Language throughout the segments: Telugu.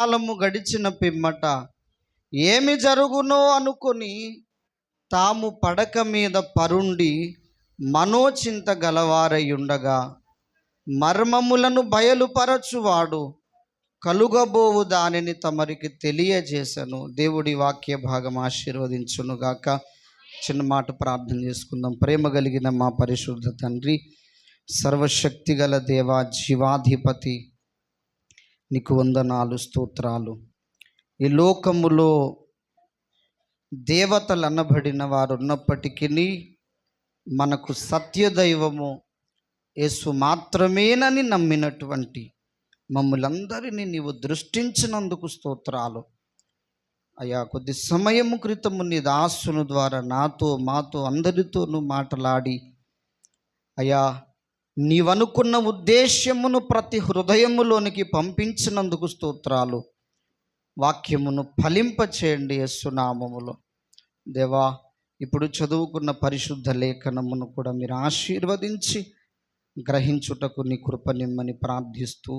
కాలము గడిచిన పిమ్మట ఏమి జరుగునో అనుకొని తాము పడక మీద పరుండి మనోచింత గలవారయుండగా మర్మములను బయలుపరచువాడు కలుగబోవు దానిని తమరికి తెలియజేసను. దేవుడి వాక్య భాగం ఆశీర్వదించునుగాక. చిన్న మాట ప్రార్థన చేసుకుందాం. ప్రేమ కలిగిన మా పరిశుద్ధ తండ్రి, సర్వశక్తి గల దేవా, జీవాధిపతి, నీకు వందనాలు, స్తోత్రాలు. ఈ లోకములో దేవతలు అనబడిన వారు ఉన్నప్పటికీ మనకు సత్యదైవము యేసు మాత్రమేనని నమ్మినటువంటి మమ్ములందరినీ నీవు దృష్టించినందుకు స్తోత్రాలు అయ్యా. కొద్ది సమయము క్రితము నీ దాసుని ద్వారా మాతో అందరితోనూ మాట్లాడి అయ్యా, నీవనుకున్న ఉద్దేశ్యమును ప్రతి హృదయములోనికి పంపించినందుకు స్తోత్రాలు. వాక్యమును ఫలింపచేయండి యేసునామములో. దేవా, ఇప్పుడు చదువుకున్న పరిశుద్ధ లేఖనమును కూడా మీరు ఆశీర్వదించి గ్రహించుటకు నీ కృపనిమ్మని ప్రార్థిస్తూ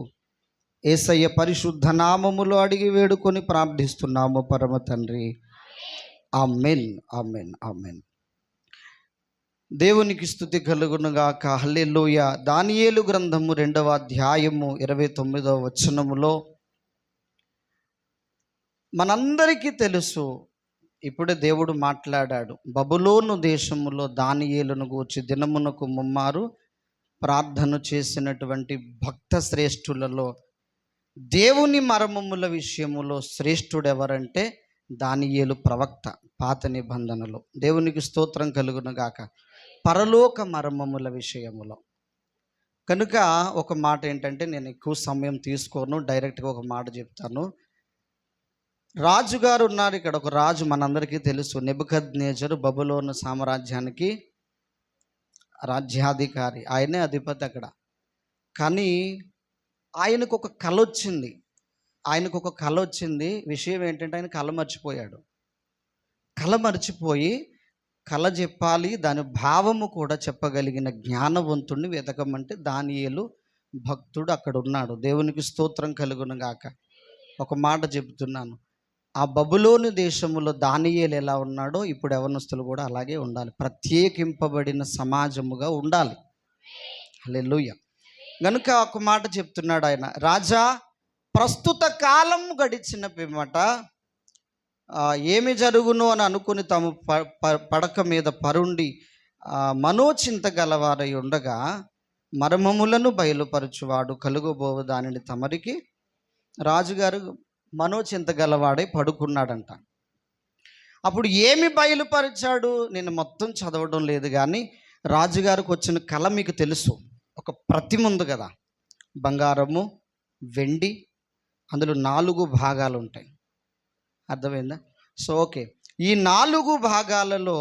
యేసయ్య పరిశుద్ధ నామములో అడిగి వేడుకొని ప్రార్థిస్తున్నాము పరమ తండ్రి. Amen, amen, amen. దేవునికి స్తుతి కలుగునుగాక. హల్లెలూయా. దానియేలు గ్రంథము 2వ అధ్యాయము 29వ వచనములో మనందరికీ తెలుసు, ఇప్పుడే దేవుడు మాట్లాడాడు. బబులోను దేశములో దానియేలును గూర్చి దినమునకు ముమ్మారు ప్రార్థన చేసినటువంటి భక్త శ్రేష్ఠులలో దేవుని మర్మముల విషయములో శ్రేష్ఠుడు ఎవరంటే దానియేలు ప్రవక్త. పాత నిబంధనలో దేవునికి స్తోత్రం కలుగునుగాక. పరలోక మర్మముల విషయములో కనుక ఒక మాట ఏంటంటే, నేను ఎక్కువ సమయం తీసుకోను, డైరెక్ట్గా ఒక మాట చెప్తాను. రాజుగారు ఉన్నారు ఇక్కడ, ఒక రాజు మనందరికీ తెలుసు, నెబుకద్నెజరు, బబులోను సామ్రాజ్యానికి రాజ్యాధికారి, ఆయనే అధిపతి అక్కడ. కానీ ఆయనకు ఒక కళ వచ్చింది. విషయం ఏంటంటే ఆయన కళ మర్చిపోయాడు. కళ మర్చిపోయి కళ చెప్పాలి, దాని భావము కూడా చెప్పగలిగిన జ్ఞానవంతుడిని వెతకమంటే దానియేలు భక్తుడు అక్కడ ఉన్నాడు. దేవునికి స్తోత్రం కలుగునుగాక. ఒక మాట చెబుతున్నాను, ఆ బబులోను దేశములో దానియేలు ఎలా ఉన్నాడో ఇప్పుడు యవ్వనస్తులు కూడా అలాగే ఉండాలి. ప్రత్యేకింపబడిన సమాజముగా ఉండాలి. హల్లెలూయా. గనుక ఒక మాట చెప్తున్నాడు ఆయన, రాజా, ప్రస్తుత కాలం గడిచిన పిమ్మట ఏమి జరుగును అని అనుకుని తాము పడక మీద పరుండి మనోచింత గలవారై ఉండగా మర్మములను బయలుపరచువాడు కలుగబోవు దానిని తమరికి. రాజుగారు మనోచింత గలవాడై పడుకున్నాడంట. అప్పుడు ఏమి బయలుపరిచాడు? నేను మొత్తం చదవడం లేదు, కానీ రాజుగారికి వచ్చిన కళ మీకు తెలుసు. ఒక ప్రతిమ ఉంది కదా, బంగారము, వెండి, అందులో 4 భాగాలు ఉంటాయి. అర్థమైందా? సో ఓకే, ఈ 4 భాగాలలో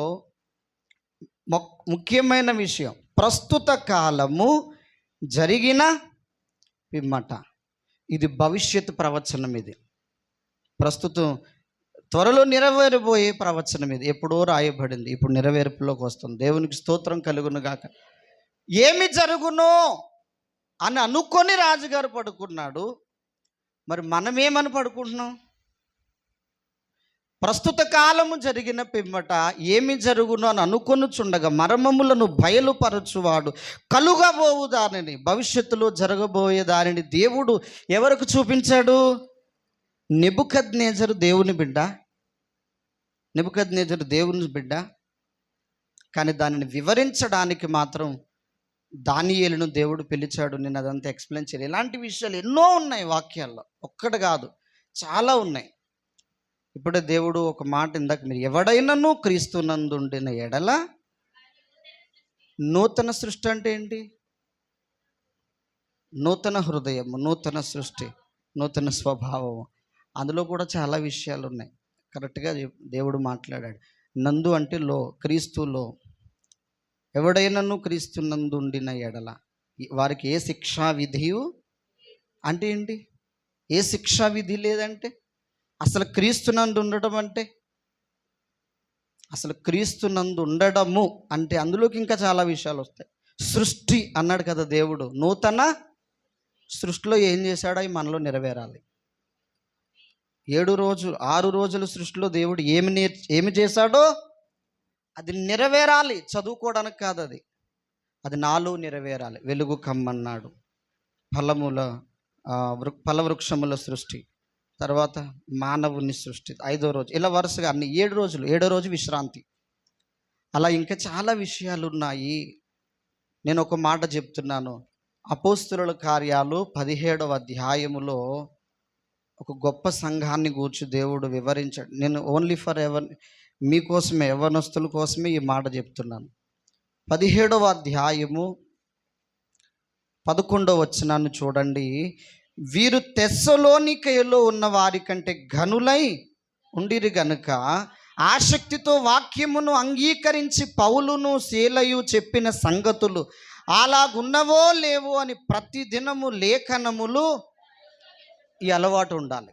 ముఖ్యమైన విషయం ప్రస్తుత కాలము జరిగిన పిమ్మట. ఇది భవిష్యత్తు ప్రవచనం. ఇది ప్రస్తుతం త్వరలో నెరవేరబోయే ప్రవచనం. ఇది ఎప్పుడో రాయబడింది, ఇప్పుడు నెరవేర్పులోకి వస్తుంది. దేవునికి స్తోత్రం కలుగునుగాక. ఏమి జరుగునో అని అనుకొని రాజుగారు పడుకున్నాడు. మరి మనమేమని పడుకుంటున్నాం? ప్రస్తుత కాలము జరిగిన పిమ్మట ఏమి జరుగునో అని అనుకొనుచుండగా మర్మములను బయలుపరచువాడు కలుగబోవు దానిని, భవిష్యత్తులో జరగబోయే దానిని దేవుడు ఎవరికి చూపించాడు? నెబుకద్నెజరు దేవుని బిడ్డ. నెబుకద్నెజరు దేవుని బిడ్డ, కానీ దానిని వివరించడానికి మాత్రం దానియేలును దేవుడు పిలిచాడు. నేను అదంతా ఎక్స్ప్లెయిన్ చేయాలి. ఇలాంటి విషయాలు ఎన్నో ఉన్నాయి వాక్యాల్లో, ఒక్కటి కాదు, చాలా ఉన్నాయి. ఇప్పుడే దేవుడు ఒక మాట ఇందాక, మీరు ఎవడైనాను క్రీస్తునందుండిన ఎడల నూతన సృష్టి అంటే ఏంటి? నూతన హృదయము, నూతన సృష్టి, నూతన స్వభావము. అందులో కూడా చాలా విషయాలు ఉన్నాయి. కరెక్ట్గా దేవుడు మాట్లాడాడు. నందు అంటే లో, క్రీస్తులో. ఎవడైనాను క్రీస్తునందు ఉండిన ఎడల వారికి ఏ శిక్షా విధియు అంటే ఏంటి? ఏ శిక్షా విధి లేదంటే అసలు క్రీస్తునందు ఉండడం అంటే, అసలు క్రీస్తునందు ఉండడము అంటే అందులోకి ఇంకా చాలా విషయాలు వస్తాయి. సృష్టి అన్నాడు కదా దేవుడు, నూతన సృష్టిలో ఏం చేశాడో అవి మనలో నెరవేరాలి. 6 రోజుల సృష్టిలో దేవుడు ఏమి చేశాడో అది నెరవేరాలి. చదువుకోవడానికి కాదు, అది నాలో నెరవేరాలి. వెలుగు కమ్మన్నాడు, ఫలవృక్షముల సృష్టి, తర్వాత మానవుని సృష్టి, 5వ రోజు, ఇలా వరుసగా అన్ని 7 రోజులు. 7వ రోజు విశ్రాంతి. అలా ఇంకా చాలా విషయాలు ఉన్నాయి. నేను ఒక మాట చెప్తున్నాను. అపోస్తలుల కార్యాలు 17వ అధ్యాయములో ఒక గొప్ప సంఘాన్ని గూర్చి దేవుడు వివరించాడు. నేను ఓన్లీ ఫర్ మీకోసమే, యవ్వనస్తుల కోసమే ఈ మాట చెప్తున్నాను. 17వ అధ్యాయము 11వ వచనాన్ని చూడండి. వీరు తెస్సలోనికయలో ఉన్న వారి కంటే ఘనులై ఉండిరి గనుక ఆసక్తితో వాక్యమును అంగీకరించి పౌలును శీలయు చెప్పిన సంగతులు అలాగున్నవో లేవో అని ప్రతిదినము లేఖనములు, ఈ అలవాటు ఉండాలి.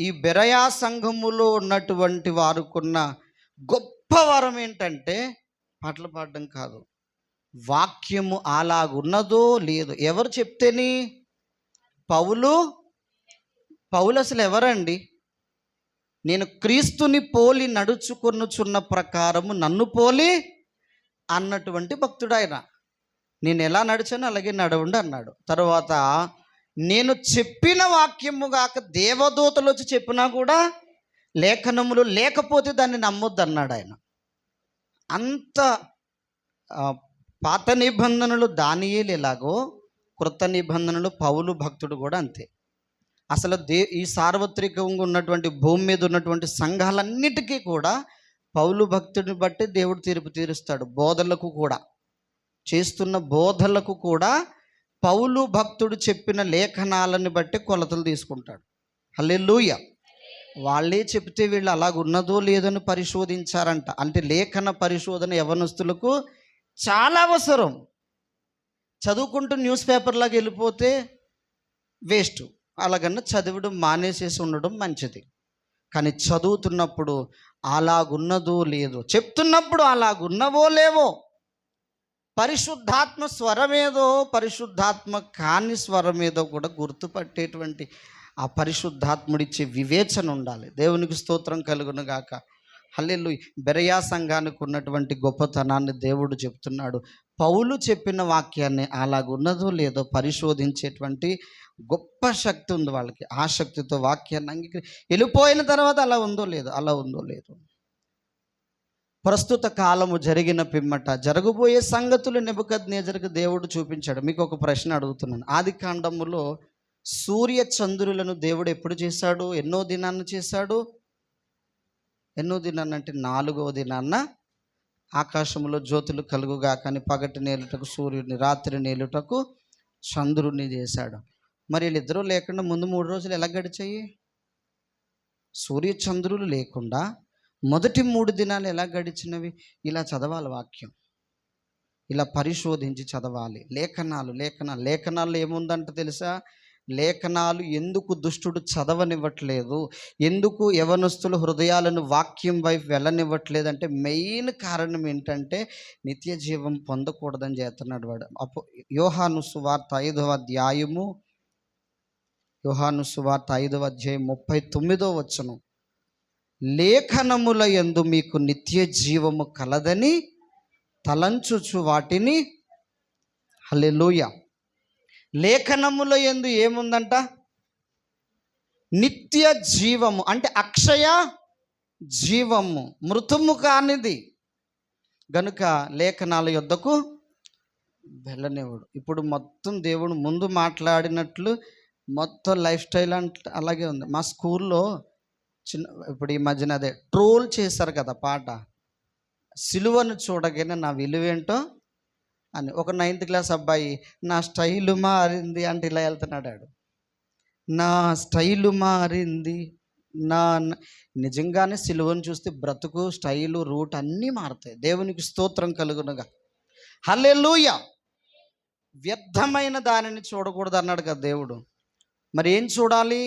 ఈ బెరయా సంఘములో ఉన్నటువంటి వారుకున్న గొప్ప వరం ఏంటంటే పాటలు పాడడం కాదు, వాక్యము అలాగున్నదో లేదో. ఎవరు చెప్తేని? పౌలు అసలు ఎవరండి? నేను క్రీస్తుని పోలి నడుచుకొనుచున్న ప్రకారము నన్ను పోలి అన్నటువంటి భక్తుడు ఆయన. నేను ఎలా నడిచానో అలాగే నడవండి అన్నాడు. తర్వాత నేను చెప్పిన వాక్యము గాక దేవదూతలు వచ్చి చెప్పినా కూడా లేఖనములు లేకపోతే దాన్ని నమ్మొద్దు అన్నాడు ఆయన. అంత పాత నిబంధనలు దానియేలు ఎలాగో క్రొత్త నిబంధనలు పౌలు భక్తుడు కూడా అంతే. అసలు ఈ సార్వత్రికంగా ఉన్నటువంటి భూమి మీద ఉన్నటువంటి సంఘాలన్నిటికీ కూడా పౌలు భక్తుడిని బట్టి దేవుడు తీర్పు తీరుస్తాడు. బోధలకు కూడా, చేస్తున్న బోధలకు కూడా పౌలు భక్తుడు చెప్పిన లేఖనాలను బట్టి కొలతలు తీసుకుంటాడు. హల్లెలూయా. వాళ్ళే చెప్తే వీళ్ళు అలాగున్నదో లేదని పరిశోధించారంట. అంటే లేఖన పరిశోధన యవ్వనస్తులకు చాలా అవసరం. చదువుకుంటూ న్యూస్ పేపర్లాగా వెళ్ళిపోతే వేస్ట్. అలాగన్నా చదవడం మానేసేసి ఉండడం మంచిది. కానీ చదువుతున్నప్పుడు అలాగున్నదో లేదో, చెప్తున్నప్పుడు అలాగున్నవో లేవో, పరిశుద్ధాత్మ స్వరమేదో పరిశుద్ధాత్మ కాని స్వరమేదో కూడా గుర్తుపట్టేటువంటి ఆ పరిశుద్ధాత్ముడిచ్చే వివేచన ఉండాలి. దేవునికి స్తోత్రం కలుగును గాక. హల్లెలూయా. బెరయా సంఘానికి ఉన్నటువంటి గొప్పతనాన్ని దేవుడు చెప్తున్నాడు. పౌలు చెప్పిన వాక్యాన్ని అలాగున్నదో లేదో పరిశోధించేటువంటి గొప్ప శక్తి ఉంది వాళ్ళకి. ఆ శక్తితో వాక్యాన్ని వెళ్ళిపోయిన తర్వాత అలా ఉందో లేదో ప్రస్తుత కాలము జరిగిన పిమ్మట జరగబోయే సంగతులు నెబుకద్నెజరుకు దేవుడు చూపించాడు. మీకు ఒక ప్రశ్న అడుగుతున్నాను. ఆదికాండములో సూర్య చంద్రులను దేవుడు ఎప్పుడు చేశాడు? ఎన్నో దినాన్ని చేశాడు? ఎన్నో దినాన్ని అంటే 4వ దినాన్న ఆకాశంలో జ్యోతులు కలుగుగా కానీ పగటి నేలుటకు సూర్యుడిని, రాత్రి నేలుటకు చంద్రుడిని చేశాడు. మరి వీళ్ళిద్దరూ లేకుండా ముందు 3 రోజులు ఎలా గడిచాయి? సూర్య చంద్రులు లేకుండా మొదటి 3 దినాలు ఎలా గడిచినవి? ఇలా చదవాలి వాక్యం, ఇలా పరిశోధించి చదవాలి. లేఖనాల్లో ఏముందంట తెలుసా? లేఖనాలు ఎందుకు దుష్టుడు చదవనివ్వట్లేదు, ఎందుకు యవనస్తుల హృదయాలను వాక్యం వైపు వెళ్ళనివ్వట్లేదు అంటే మెయిన్ కారణం ఏంటంటే నిత్య జీవం పొందకూడదని చేస్తున్నాడు వాడు. యోహాను సువార్త 5వ అధ్యాయము 39వ వచనం, లేఖనముల యందు మీకు నిత్య జీవము కలదని తలంచుచు వాటిని, హల్లెలూయా, లేఖనముల యందు ఏముందంట? నిత్య జీవము అంటే అక్షయ జీవము, మృతము కానిది గనుక లేఖనాల యొద్దకు వెళ్ళనివ్వడు. ఇప్పుడు మొత్తం దేవుడు ముందు మాట్లాడినట్లు మొత్తం లైఫ్ స్టైల్ అంటే అలాగే ఉంది. మా స్కూల్లో ఇప్పుడు ఈ మధ్యన అదే ట్రోల్ చేశారు కదా పాట, సిలువను చూడగానే నా విలువేంటో అని. ఒక 9th క్లాస్ అబ్బాయి నా స్టైలు మారింది అంటే ఇలా వెళ్తున్నాడు. నా స్టైలు మారింది, నిజంగానే సిలువను చూస్తే బ్రతుకు, స్టైలు, రూట్ అన్నీ మారుతాయి. దేవునికి స్తోత్రం కలుగునుగా. హల్లెలూయా. వ్యర్థమైన దానిని చూడకూడదు అన్నాడు కదా దేవుడు. మరి ఏం చూడాలి?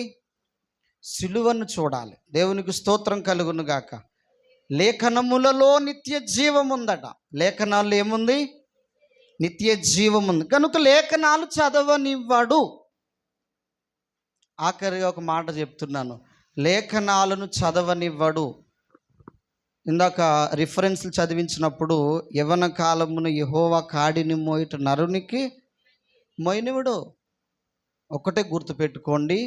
సిలువను చూడాలి. దేవునికి స్తోత్రం కలుగును గాక. లేఖనములలో నిత్య జీవం ఉందట. లేఖనాల్లో ఏముంది? నిత్య జీవం ఉంది కనుక లేఖనాలు చదవనివ్వడు. ఆఖరిగా ఒక మాట చెప్తున్నాను, లేఖనాలను చదవనివ్వడు. ఇందాక రిఫరెన్స్లు చదివించినప్పుడు యవన కాలమున యెహోవా కాడిని మోయుట నరునికి మోయనివ్వడు. ఒకటే గుర్తుపెట్టుకోండి,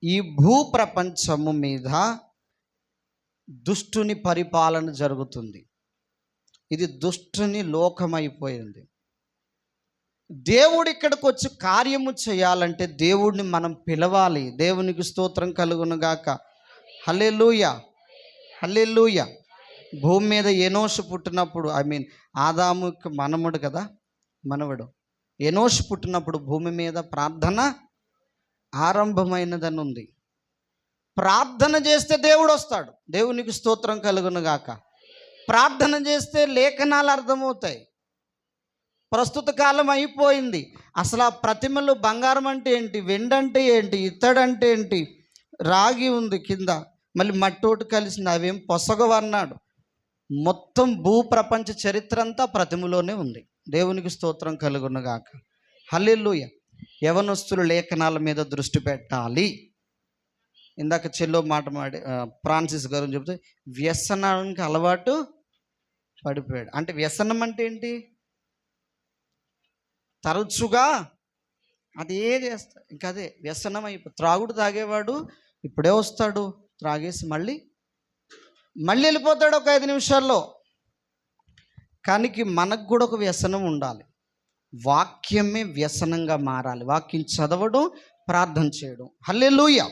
ఈ భూ ప్రపంచము మీద దుష్టుని పరిపాలన జరుగుతుంది. ఇది దుష్టుని లోకమైపోయింది. దేవుడు ఇక్కడికి వచ్చి కార్యము చేయాలంటే దేవుడిని మనం పిలవాలి. దేవునికి స్తోత్రం కలుగును గాక. హల్లెలూయా, హల్లెలూయా. భూమి మీద ఎనోషు పుట్టినప్పుడు, ఆదాముకి మనముడు కదా, మనవడు. ఎనోషు పుట్టినప్పుడు భూమి మీద ప్రార్థన ఆరంభమైనదని ఉంది. ప్రార్థన చేస్తే దేవుడు వస్తాడు. దేవునికి స్తోత్రం కలుగును గాక. ప్రార్థన చేస్తే లేఖనాలు అర్థమవుతాయి. ప్రస్తుత కాలం అయిపోయింది. అసలు ఆ ప్రతిమలు బంగారం అంటే ఏంటి, వెండి అంటే ఏంటి, ఇత్తడంటే ఏంటి, రాగి ఉంది కింద, మళ్ళీ మట్టోటి కలిసింది, అవేం పొసగవన్నాడు. మొత్తం భూప్రపంచ చరిత్ర అంతా ప్రతిమలోనే ఉంది. దేవునికి స్తోత్రం కలుగును గాక. హల్లెలూయా. యవనస్తులు లేఖనాల మీద దృష్టి పెట్టాలి. ఇందాక చెల్లో మాట ఫ్రాన్సిస్ గారు చెప్తే వ్యసనానికి అలవాటు పడిపోయాడు. అంటే వ్యసనం అంటే ఏంటి, తరచుగా అదే చేస్తాడు. ఇంకా అదే వ్యసనం అయిపోయి, త్రాగుడు తాగేవాడు ఇప్పుడే వస్తాడు, త్రాగేసి మళ్ళీ వెళ్ళిపోతాడు ఒక 5 నిమిషాల్లో. కానీ మనకు కూడా ఒక వ్యసనం ఉండాలి. వాక్యమే వ్యసనంగా మారాలి. వాక్యం చదవడం, ప్రార్థన చేయడం. హల్లెలూయా.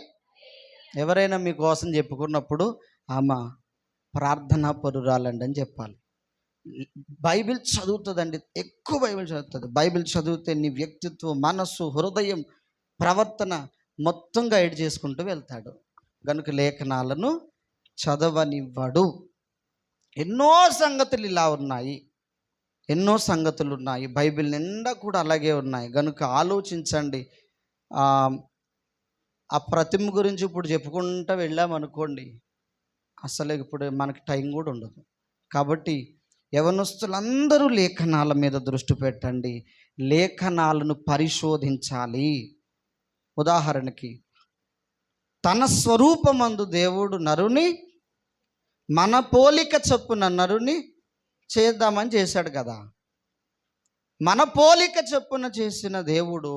ఎవరైనా మీకోసం చెప్పుకున్నప్పుడు ఆమె ప్రార్థనా పరురాలండి అని చెప్పాలి. బైబిల్ చదువుతుందండి, ఎక్కువ బైబిల్ చదువుతుంది. బైబిల్ చదివితే నీ వ్యక్తిత్వం, మనస్సు, హృదయం, ప్రవర్తన మొత్తం గైడ్ చేసుకుంటూ వెళ్తాడు. కనుక లేఖనాలను చదవనివ్వడు. ఎన్నో సంగతులు ఇలా ఉన్నాయి, ఎన్నో సంగతులు ఉన్నాయి. బైబిల్ నిండా కూడా అలాగే ఉన్నాయి. కనుక ఆలోచించండి. ఆ ప్రతిమ గురించి ఇప్పుడు చెప్పుకుంటూ వెళ్ళామనుకోండి, అసలు ఇప్పుడు మనకి టైం కూడా ఉండదు. కాబట్టి యవనస్తులందరూ లేఖనాల మీద దృష్టి పెట్టండి. లేఖనాలను పరిశోధించాలి. ఉదాహరణకి, తన స్వరూపమందు దేవుడు నరుని మన పోలిక చొప్పున నరుని చేద్దామని చేశాడు కదా. మన పోలిక చొప్పున చేసిన దేవుడు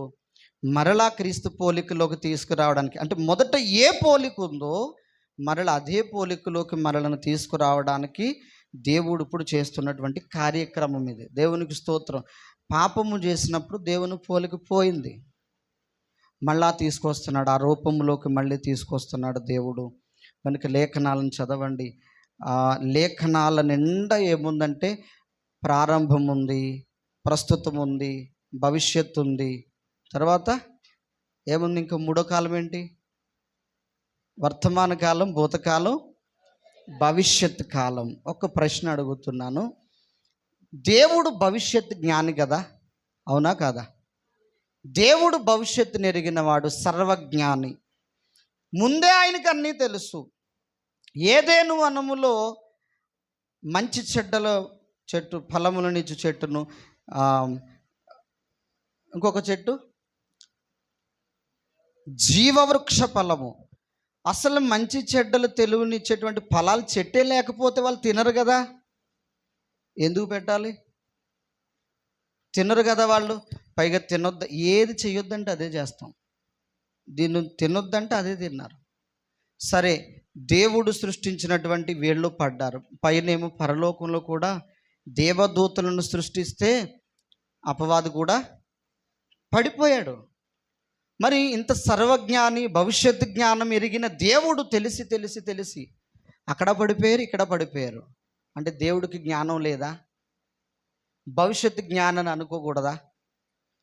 మరలా క్రీస్తు పోలికలోకి తీసుకురావడానికి, అంటే మొదట ఏ పోలిక ఉందో మరలా అదే పోలికలోకి మరలను తీసుకురావడానికి దేవుడు ఇప్పుడు చేస్తున్నటువంటి కార్యక్రమం ఇది. దేవునికి స్తోత్రం. పాపము చేసినప్పుడు దేవుని పోలిక పోయింది, మళ్ళా తీసుకొస్తున్నాడు, ఆ రూపంలోకి మళ్ళీ తీసుకొస్తున్నాడు దేవుడు. కనుక లేఖనాలను చదవండి. లేఖనాల నిండా ఏముందంటే ప్రారంభం ఉంది, ప్రస్తుతం ఉంది, భవిష్యత్తు ఉంది. తర్వాత ఏముంది, ఇంకా మూడో కాలం ఏంటి, వర్తమాన కాలం, భూతకాలం, భవిష్యత్ కాలం. ఒక ప్రశ్న అడుగుతున్నాను, దేవుడు భవిష్యత్ జ్ఞాని కదా, అవునా కాదా? దేవుడు భవిష్యత్తుని ఎరిగిన వాడు, సర్వజ్ఞాని. ముందే ఆయనకు అన్నీ తెలుసు. ఏదేను వనములో మంచి చెడ్డల చెట్టు, ఫలములనిచ్చు చెట్టును, ఇంకొక చెట్టు జీవవృక్ష ఫలము. అసలు మంచి చెడ్డలు తెలుగునిచ్చేటువంటి ఫలాలు చెట్టే లేకపోతే వాళ్ళు తినరు కదా, ఎందుకు పెట్టాలి? తినరు కదా వాళ్ళు. పైగా తినొద్దు, ఏది చెయ్యొద్దంటే అదే చేస్తాం, దీన్ని తినొద్దంటే అదే తిన్నారు. సరే, దేవుడు సృష్టించినటువంటి వీళ్ళు పడ్డారు. పైనేమో పరలోకంలో కూడా దేవదూతలను సృష్టిస్తే అపవాది కూడా పడిపోయాడు. మరి ఇంత సర్వజ్ఞాని, భవిష్యత్తు జ్ఞానం ఎరిగిన దేవుడు తెలిసి తెలిసి తెలిసి అక్కడ పడిపోయారు, ఇక్కడ పడిపోయారు. అంటే దేవుడికి జ్ఞానం లేదా? భవిష్యత్తు జ్ఞానాన్ని అనుకోకూడదా?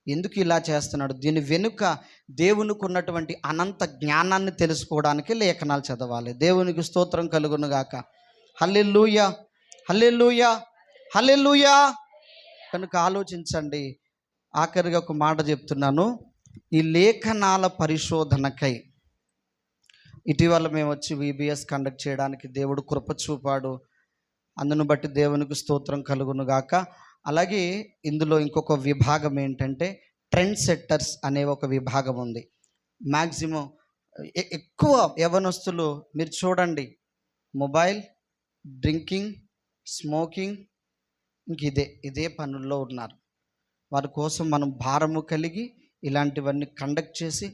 ఎందుకు ఇలా చేస్తున్నాడు? దీని వెనుక దేవునికి ఉన్నటువంటి అనంత జ్ఞానాన్ని తెలుసుకోవడానికి లేఖనాలు చదవాలి. దేవునికి స్తోత్రం కలుగును గాక. హల్లెలూయా, హల్లెలూయా, హల్లెలూయా. కనుక ఆలోచించండి. ఆఖరిగా ఒక మాట చెప్తున్నాను. ఈ లేఖనాల పరిశోధనకై ఇటీవల మేము వచ్చి VBS కండక్ట్ చేయడానికి దేవుడు కృప చూపాడు. అందును బట్టి దేవునికి స్తోత్రం కలుగును గాక. అలాగే ఇందులో ఇంకొక విభాగం ఏంటంటే ట్రెండ్ సెట్టర్స్ అనే ఒక విభాగం ఉంది. మ్యాక్సిమం ఎక్కువ యవ్వనస్తులు మీరు చూడండి, మొబైల్, డ్రింకింగ్, స్మోకింగ్, ఇంక ఇదే పనుల్లో ఉన్నారు. వారి కోసం మనం భారము కలిగి ఇలాంటివన్నీ కండక్ట్ చేసి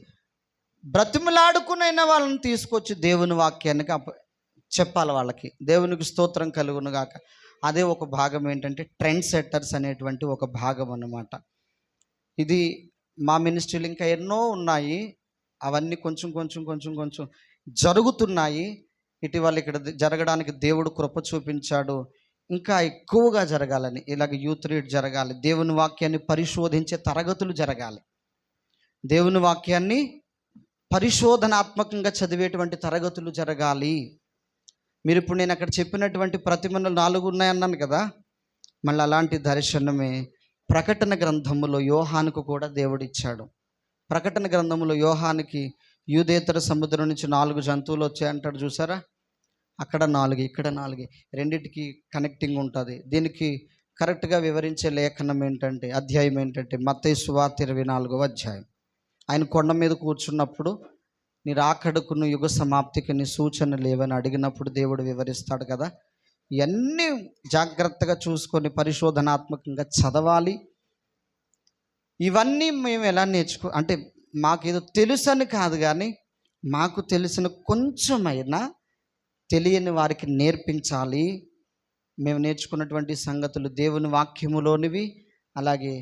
బ్రతిమలాడుకునైనా వాళ్ళని తీసుకొచ్చి దేవుని వాక్యానికి చెప్పాలి. వాళ్ళకి దేవునికి స్తోత్రం కలుగును గాక. అదే ఒక భాగం ఏంటంటే ట్రెండ్ సెట్టర్స్ అనేటువంటి ఒక భాగం అన్నమాట. ఇది మా మినిస్ట్రీలు ఇంకా ఎన్నో ఉన్నాయి. అవన్నీ కొంచెం కొంచెం కొంచెం కొంచెం జరుగుతున్నాయి. ఇటీవల ఇక్కడ జరగడానికి దేవుడు కృప చూపించాడు. ఇంకా ఎక్కువగా జరగాలని, ఇలాగ యూత్ రీడ్ జరగాలి, దేవుని వాక్యాన్ని పరిశోధించే తరగతులు జరగాలి, దేవుని వాక్యాన్ని పరిశోధనాత్మకంగా చదివేటువంటి తరగతులు జరగాలి. మీరు ఇప్పుడు నేను అక్కడ చెప్పినటువంటి ప్రతిమలు 4 ఉన్నాయన్నాను కదా, మళ్ళీ అలాంటి దర్శనమే ప్రకటన గ్రంథములో యోహానుకు కూడా దేవుడిచ్చాడు. ప్రకటన గ్రంథములో యోహానికి యూదేతర సముద్రం నుంచి 4 జంతువులు వచ్చాయంటాడు చూసారా, అక్కడ 4 ఇక్కడ 4, రెండిటికి కనెక్టింగ్ ఉంటుంది. దీనికి కరెక్ట్గా వివరించే లేఖనం ఏంటంటే, అధ్యాయం ఏంటంటే మత్తయి సువార్త 24వ అధ్యాయం. ఆయన కొండ మీద కూర్చున్నప్పుడు నీ రాకడకును యుగ సమాప్తికి నీ సూచన లేవని అడిగినప్పుడు దేవుడు వివరిస్తాడు కదా. ఇవన్నీ జాగ్రత్తగా చూసుకొని పరిశోధనాత్మకంగా చదవాలి. ఇవన్నీ మేము ఎలా అంటే మాకేదో తెలుసని కాదు, కానీ మాకు తెలిసిన కొంచెమైనా తెలియని వారికి నేర్పించాలి. మేము నేర్చుకున్నటువంటి సంగతులు దేవుని వాక్యములోనివి, అలాగే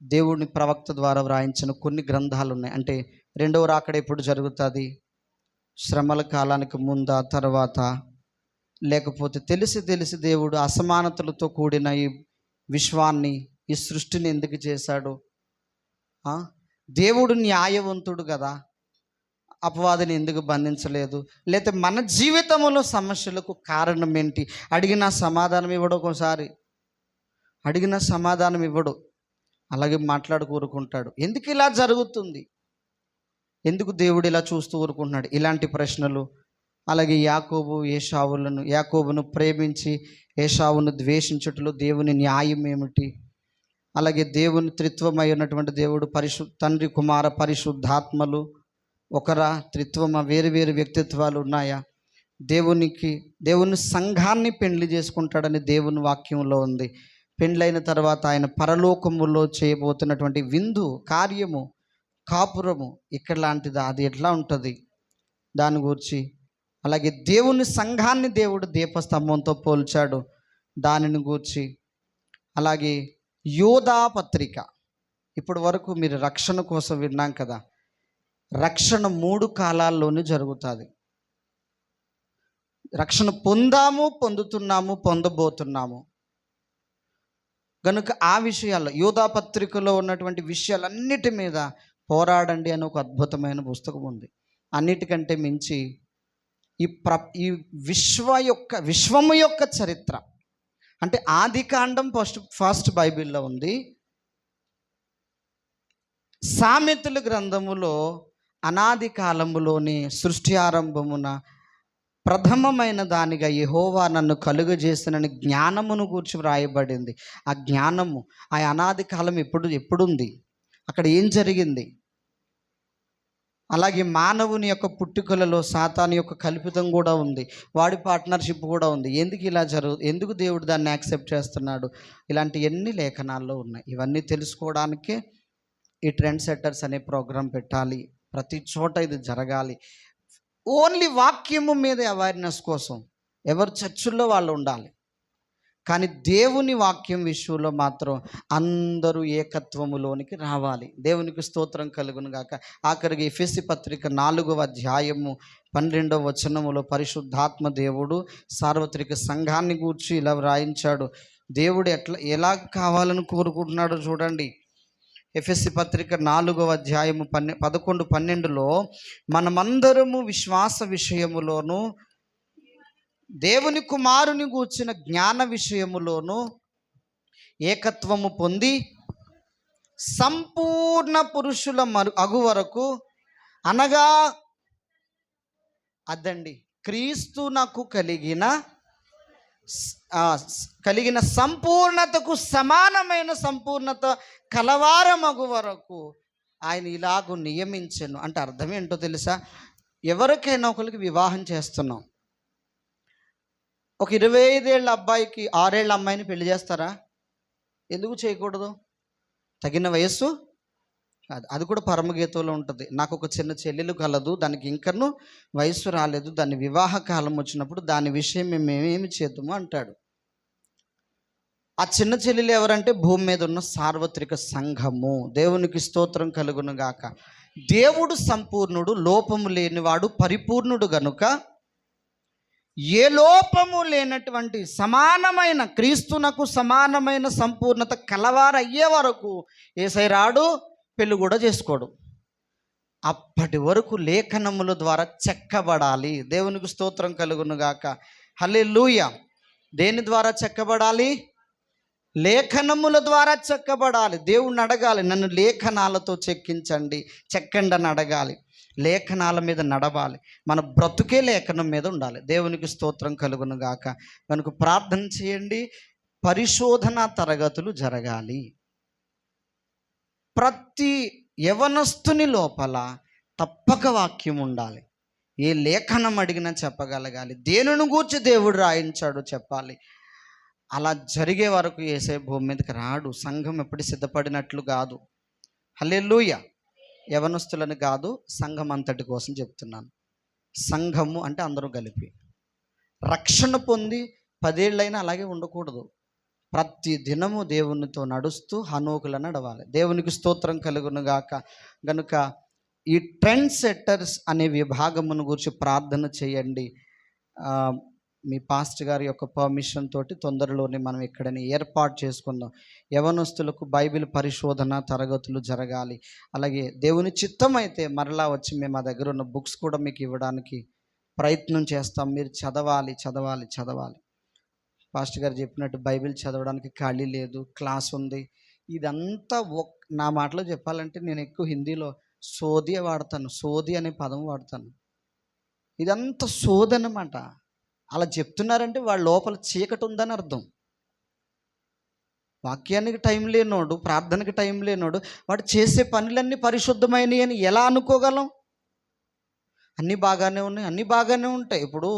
దేవుని ప్రవక్త ద్వారా వ్రాయించిన కొన్ని గ్రంథాలు ఉన్నాయి. అంటే రెండవ రాకడ ఎప్పుడు జరుగుతుంది, శ్రమల కాలానికి ముందా తర్వాత, లేకపోతే తెలిసి దేవుడు అసమానతలతో కూడిన ఈ విశ్వాన్ని, ఈ సృష్టిని ఎందుకు చేశాడు, దేవుడు న్యాయవంతుడు కదా, అపవాదిని ఎందుకు బంధించలేదు, లేకపోతే మన జీవితంలో సమస్యలకు కారణం ఏంటి, అడిగిన సమాధానం ఇవ్వడు. ఒకసారి అడిగిన సమాధానం ఇవ్వడు, అలాగే మాట్లాడు కూరుకుంటాడు. ఎందుకు ఇలా జరుగుతుంది, ఎందుకు దేవుడు ఇలా చూస్తూ ఊరుకుంటున్నాడు, ఇలాంటి ప్రశ్నలు. అలాగే యాకోబును ప్రేమించి ఏశావును ద్వేషించుటలో దేవుని న్యాయం ఏమిటి, అలాగే దేవుని త్రిత్వమైనటువంటి దేవుడు తండ్రి కుమార పరిశుద్ధాత్మలు ఒకరా, త్రిత్వమా, వేరు వ్యక్తిత్వాలు ఉన్నాయా, దేవుని సంఘాన్ని పెండ్లి చేసుకుంటాడని దేవుని వాక్యంలో ఉంది. పెండ్లైన తర్వాత ఆయన పరలోకములో చేయబోతున్నటువంటి విందు కార్యము, కాపురము ఇక్కడ లాంటిది, అది ఎట్లా ఉంటుంది దాని గురించి. అలాగే దేవుని సంఘాన్ని దేవుడు దీపస్తంభంతో పోల్చాడు, దానిని గూర్చి. అలాగే యోధా పత్రిక, ఇప్పటి వరకు మీరు రక్షణ కోసం విన్నాం కదా, రక్షణ 3 కాలాల్లోనే జరుగుతుంది. రక్షణ పొందుతున్నాము, పొందబోతున్నాము. కనుక ఆ విషయాల్లో యోధా పత్రికలో ఉన్నటువంటి విషయాలన్నిటి మీద పోరాడండి అని ఒక అద్భుతమైన పుస్తకం ఉంది. అన్నిటికంటే మించి ఈ విశ్వము యొక్క చరిత్ర, అంటే ఆది కాండం ఫస్ట్ బైబిల్లో ఉంది. సామెతల గ్రంథములో అనాది కాలములోని సృష్టి ఆరంభమున ప్రథమమైన దానిగా యెహోవా నన్ను కలుగజేసినని జ్ఞానమును గూర్చి వ్రాయబడింది. ఆ జ్ఞానము, ఆ అనాది కాలం ఎప్పుడుంది, అక్కడ ఏం జరిగింది. అలాగే మానవుని యొక్క పుట్టుకలలో సాతాను యొక్క కల్పితం కూడా ఉంది, వాడి పార్ట్నర్షిప్ కూడా ఉంది. ఎందుకు దేవుడు దాన్ని యాక్సెప్ట్ చేస్తున్నాడు, ఇలాంటి ఎన్ని లేఖనాల్లో ఉన్నాయి. ఇవన్నీ తెలుసుకోవడానికే ఈ ట్రెండ్ సెట్టర్స్ అనే ప్రోగ్రాం పెట్టాలి. ప్రతి చోట ఇది జరగాలి. ఓన్లీ వాక్యము మీద అవేర్నెస్ కోసం ఎవరు చర్చుల్లో వాళ్ళు ఉండాలి, కానీ దేవుని వాక్యం విషయంలో మాత్రం అందరూ ఏకత్వములోనికి రావాలి. దేవునికి స్తోత్రం కలుగును గాక. ఆఖరికి ఎఫెసీ పత్రిక 4వ అధ్యాయము 12వ వచనములో పరిశుద్ధాత్మ దేవుడు సార్వత్రిక సంఘాన్ని గూర్చి ఇలా వ్రాయించాడు. దేవుడు ఎలా కావాలని కోరుకుంటున్నాడో చూడండి. ఎఫెసీ పత్రిక 4వ అధ్యాయము 11-12లో మనమందరము విశ్వాస విషయములోను దేవుని కుమారుని గూర్చిన జ్ఞాన విషయములోను ఏకత్వము పొంది సంపూర్ణ పురుషుల అగు వరకు, అనగా అదండి క్రీస్తునకు కలిగిన సంపూర్ణతకు సమానమైన సంపూర్ణత కలవారమగు వరకు ఆయన ఇలాగూ నియమించెను. అంటే అర్థం ఏంటో తెలుసా, ఎవరికైనా ఒకరికి వివాహం చేస్తున్నాం. ఒక 25 ఏళ్ళ అబ్బాయికి 6 ఏళ్ళ అమ్మాయిని పెళ్లి చేస్తారా? ఎందుకు చేయకూడదు? తగిన వయస్సు కాదు. అది కూడా పరమగీతంలో ఉంటుంది. నాకు ఒక చిన్న చెల్లెలు కలదు, దానికి ఇంకనూ వయస్సు రాలేదు, దాని వివాహ కాలం వచ్చినప్పుడు దాని విషయం మేమేమి చేద్దాము అంటాడు. ఆ చిన్న చెల్లెలు ఎవరంటే భూమి మీద ఉన్న సార్వత్రిక సంఘము. దేవునికి స్తోత్రం కలుగును గాక. దేవుడు సంపూర్ణుడు, లోపము లేనివాడు, పరిపూర్ణుడు గనుక ఏ లోపము లేనటువంటి సమానమైన క్రీస్తునకు సమానమైన సంపూర్ణత కలవారయ్యే వరకు యేసయ్య రాడు, పెళ్ళి కూడా చేసుకోడు. అప్పటి వరకు లేఖనముల ద్వారా చెక్కబడాలి. దేవునికి స్తోత్రం కలుగును గాక. హల్లెలూయా. దేని ద్వారా చెక్కబడాలి? లేఖనముల ద్వారా చెక్కబడాలి. దేవుణ్ణి అడగాలి, నన్ను లేఖనాలతో చెక్కండి అని అడగాలి. లేఖనాల మీద నడవాలి. మన బ్రతుకే లేఖనం మీద ఉండాలి. దేవునికి స్తోత్రం కలుగును గాక. కనుక ప్రార్థన చేయండి. పరిశోధన తరగతులు జరగాలి. ప్రతి యవనస్తుని లోపల తప్పక వాక్యం ఉండాలి. ఏ లేఖనం అడిగినా చెప్పగలగాలి. దేనిని గూర్చి దేవుడు రాయించాడో చెప్పాలి. అలా జరిగే వరకు యేసయ్య భూమి మీదకి రాడు. సంఘం ఎప్పుడు సిద్ధపడినట్లు కాదు. హల్లెలూయా. యవనస్తులను కాదు, సంఘం అంతటి కోసం చెప్తున్నాను. సంఘము అంటే అందరూ కలిపి రక్షణ పొంది 10 ఏళ్ళైనా అలాగే ఉండకూడదు. ప్రతి దినము దేవునితో నడుస్తూ హనోకుల నడవాలి. దేవునికి స్తోత్రం కలుగును గాక. గనుక ఈ ట్రెండ్ సెట్టర్స్ అనే విభాగమును గురించి ప్రార్థన చేయండి. మీ పాస్టర్ గారి యొక్క పర్మిషన్ తోటి తొందరలోనే మనం ఇక్కడని ఏర్పాటు చేసుకుందాం. యవనస్తులకు బైబిల్ పరిశోధన తరగతులు జరగాలి. అలాగే దేవుని చిత్తం అయితే మరలా వచ్చి మేము మా దగ్గర ఉన్న బుక్స్ కూడా మీకు ఇవ్వడానికి ప్రయత్నం చేస్తాం. మీరు చదవాలి. పాస్టర్ గారు చెప్పినట్టు బైబిల్ చదవడానికి ఖాళీ లేదు, క్లాస్ ఉంది. ఇదంతా నా మాటలో చెప్పాలంటే నేను ఎక్కువ హిందీలో సోది వాడతాను. సోది అనే పదం వాడతాను. ఇదంతా సోదనమాట. అలా చెప్తున్నారంటే వాళ్ళ లోపల చీకటి ఉందని అర్థం. వాక్యానికి టైం లేనోడు, ప్రార్థనకి టైం లేనోడు వాడు చేసే పనులన్నీ పరిశుద్ధమైనవి అని ఎలా అనుకోగలం? అన్నీ బాగానే ఉంటాయి. ఇప్పుడు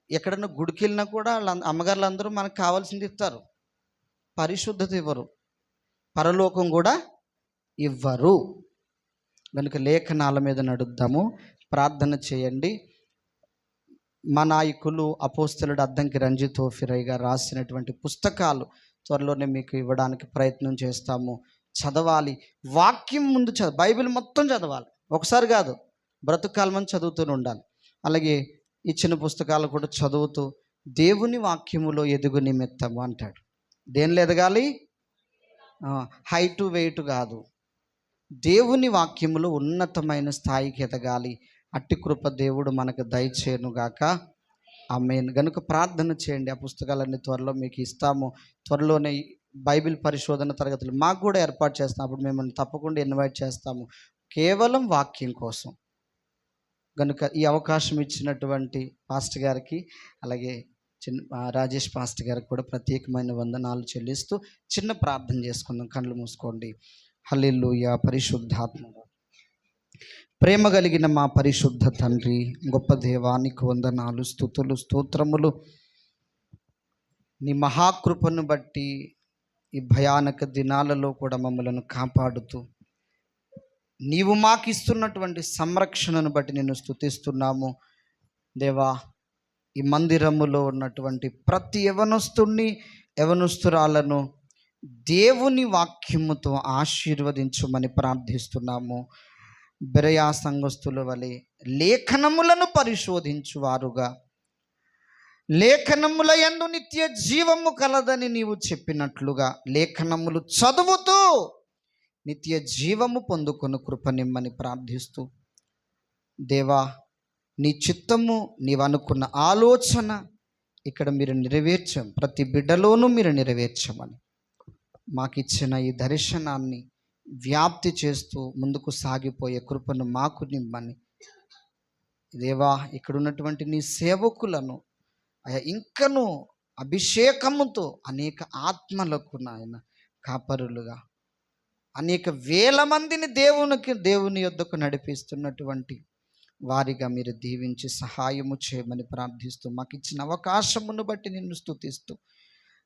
ఎక్కడన్నా గుడికి వెళ్ళినా కూడా అమ్మగారులు అందరూ మనకు కావాల్సింది ఇస్తారు, పరిశుద్ధత ఇవ్వరు, పరలోకం కూడా ఇవ్వరు. కనుక లేఖనాల మీద నడుద్దాము. ప్రార్థన చేయండి. మా నాయకులు అపోస్తలుడు అద్దంకి రంజిత్ తోఫిరయ్య గారు రాసినటువంటి పుస్తకాలు త్వరలోనే మీకు ఇవ్వడానికి ప్రయత్నం చేస్తాము. చదవాలి. వాక్యం ముందు బైబిల్ మొత్తం చదవాలి. ఒకసారి కాదు, బ్రతుకాలమని చదువుతూనే ఉండాలి. అలాగే ఇచ్చిన పుస్తకాలు కూడా చదువుతూ దేవుని వాక్యములో ఎదుగు నిమిత్తము అంటాడు. దేనిలో ఎదగాలి? హైటు వెయిట్ కాదు, దేవుని వాక్యములో ఉన్నతమైన స్థాయికి ఎదగాలి. అట్టి కృప దేవుడు మనకు దయచేయునుగాక. ఆమేన్. గనుక ప్రార్థన చేయండి. ఆ పుస్తకాలన్నీ త్వరలో మీకు ఇస్తాము. త్వరలోనే బైబిల్ పరిశోధన తరగతులు మాకు కూడా ఏర్పాటు చేస్తాం. అప్పుడు మిమ్మల్ని తప్పకుండా ఇన్వైట్ చేస్తాము, కేవలం వాక్యం కోసం. కనుక ఈ అవకాశం ఇచ్చినటువంటి పాస్టర్ గారికి, అలాగే రాజేష్ పాస్టర్ గారికి కూడా ప్రత్యేకమైన వందనాలు చెల్లిస్తూ చిన్న ప్రార్థన చేసుకుందాం. కళ్ళు మూసుకోండి. హల్లెలూయా. పరిశుద్ధాత్మ ప్రేమ కలిగిన మా పరిశుద్ధ తండ్రి, గొప్ప దేవానికి వందనాలు, స్తుతులు, స్తోత్రములు. నీ మహాకృపను బట్టి ఈ భయానక దినాలలో కూడా మమ్మలను కాపాడుతూ నీవు మాకు ఇస్తున్నటువంటి సంరక్షణను బట్టి నిన్ను స్తుతిస్తున్నాము దేవా. ఈ మందిరములో ఉన్నటువంటి ప్రతి యవనస్తురాలను దేవుని వాక్యముతో ఆశీర్వదించమని ప్రార్థిస్తున్నాము. బెరయా సంఘస్థుల వలె లేఖనములను పరిశోధించువారుగా, లేఖనముల యందు నిత్య జీవము కలదని నీవు చెప్పినట్లుగా లేఖనములు చదువుతూ నిత్య జీవము పొందుకొను కృపనిమ్మని ప్రార్థిస్తూ దేవా, నీ చిత్తము, నీవు అనుకున్న ఆలోచన ఇక్కడ మీరు ప్రతి బిడ్డలోనూ మీరు నెరవేర్చమని మాకిచ్చిన ఈ దర్శనాన్ని వ్యాప్తి చేస్తూ ముందుకు సాగిపోయే కృపను మాకు నిమ్మని దేవా. ఇక్కడ ఉన్నటువంటి నీ సేవకులను ఇంకను అభిషేకముతో అనేక ఆత్మలకు నాయన కాపరులుగా అనేక వేల మందిని దేవుని యొద్దకు నడిపిస్తున్నటువంటి వారిగా మీరు దీవించి సహాయము చేయమని ప్రార్థిస్తూ మాకు ఇచ్చిన అవకాశమును బట్టి నిన్ను స్తుతిస్తూ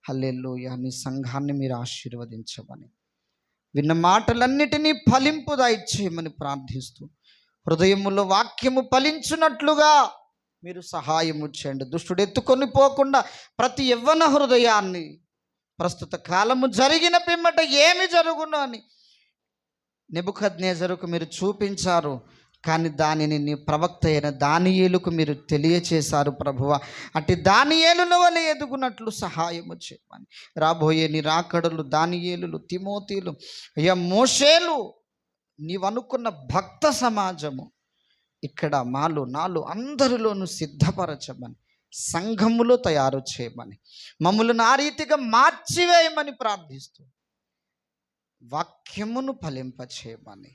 హల్లెలూయా. నీ సంఘాన్ని మీరు ఆశీర్వదించమని, విన్న మాటలన్నిటినీ ఫలింపు దయచేయమని ప్రార్థిస్తూ, హృదయములో వాక్యము ఫలించున్నట్లుగా మీరు సహాయము చేయండి. దుష్టుడు ఎత్తుకొని పోకుండా ప్రతి యవ్వన హృదయాన్ని ప్రస్తుత కాలము జరిగిన పిమ్మట ఏమి జరుగును అని నెబుకద్నెజరుకు మీరు చూపించారు, కానీ దానిని నీ ప్రవక్త అయిన దానియేలుకు మీరు తెలియచేశారు ప్రభువా. అట్టి దానియేలుల వలె ఎదుగునట్లు సహాయము చేయమని, రాబోయే నీ రాకడలు దానియేలులు, తిమోతీలు, అయ్యా మోషేలు, నీవనుకున్న భక్త సమాజము ఇక్కడ మాలో నాలో అందరిలోనూ సిద్ధపరచమని, సంఘములో తయారు చేయమని, మమ్మల్ని ఆ రీతిగా మార్చివేయమని ప్రార్థిస్తూ, వాక్యమును ఫలింపచేయమని,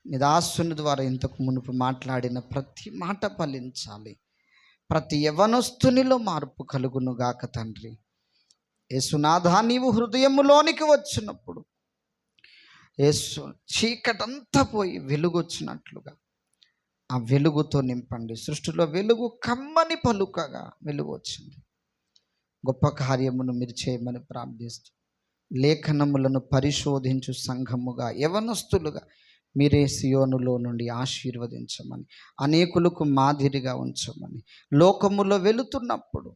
నిదాసుని ద్వారా ఇంతకు మునుపు మాట్లాడిన ప్రతి మాట ఫలించాలి. ప్రతి యవనస్తునిలో మార్పు కలుగునుగాక తండ్రి. యేసునాథా, నీవు హృదయములోనికి వచ్చినప్పుడు యేసు చీకటంతా పోయి వెలుగొచ్చినట్లుగా ఆ వెలుగుతో నింపండి. సృష్టిలో వెలుగు కమ్మని పలుకగా వెలుగు వచ్చింది. గొప్ప కార్యమును మీరు చేయమని ప్రార్థిస్తూ, లేఖనములను పరిశోధించు సంఘముగా, యవనస్తులుగా మీరే సియోనులో నుండి ఆశీర్వదించమని, అనేకులకు మాదిరిగా ఉంచమని, లోకములో వెళుతున్నప్పుడు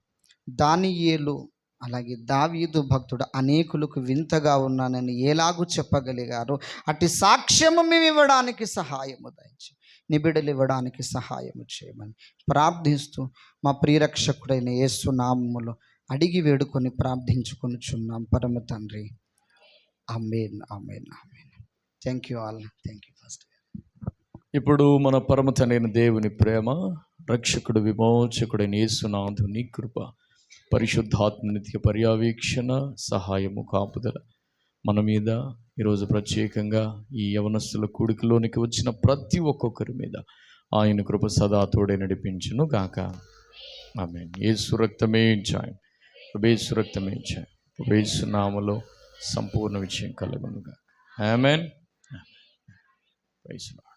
దానియేలు అలాగే దావీదు భక్తుడు అనేకులకు వింతగా ఉన్నానని ఎలాగూ చెప్పగలిగారు, అట్టి సాక్ష్యము మేము ఇవ్వడానికి సహాయము దయచేయండి. నిబిడలు ఇవ్వడానికి సహాయము చేయమని ప్రార్థిస్తూ, మా ప్రియరక్షకుడైన యేసు నామములో అడిగి వేడుకొని ప్రార్థించుకొనుచున్నాం పరమ తండ్రి. Amen, amen, amen. Thank you all. Thank you first. ఇప్పుడు మన పరమ తండ్రి అయిన దేవుని ప్రేమ, రక్షకుడు విమోచకుడైన యేసునాథుని కృప, పరిశుద్ధాత్మ నిత్య పర్యవేక్షణ, సహాయము, కాపుదల మన మీద ఈరోజు ప్రత్యేకంగా ఈ యవనస్తుల కూడికలోనికి వచ్చిన ప్రతి ఒక్కొక్కరి మీద ఆయన కృప సదా తోడే నడిపించును గాక. ఆమేన్. యేసు రక్తమే జయం, యేసు రక్తమే జయం, యేసు నామములో సంపూర్ణ విజయం కలుగును గాక. ఆమేన్. Praise lord.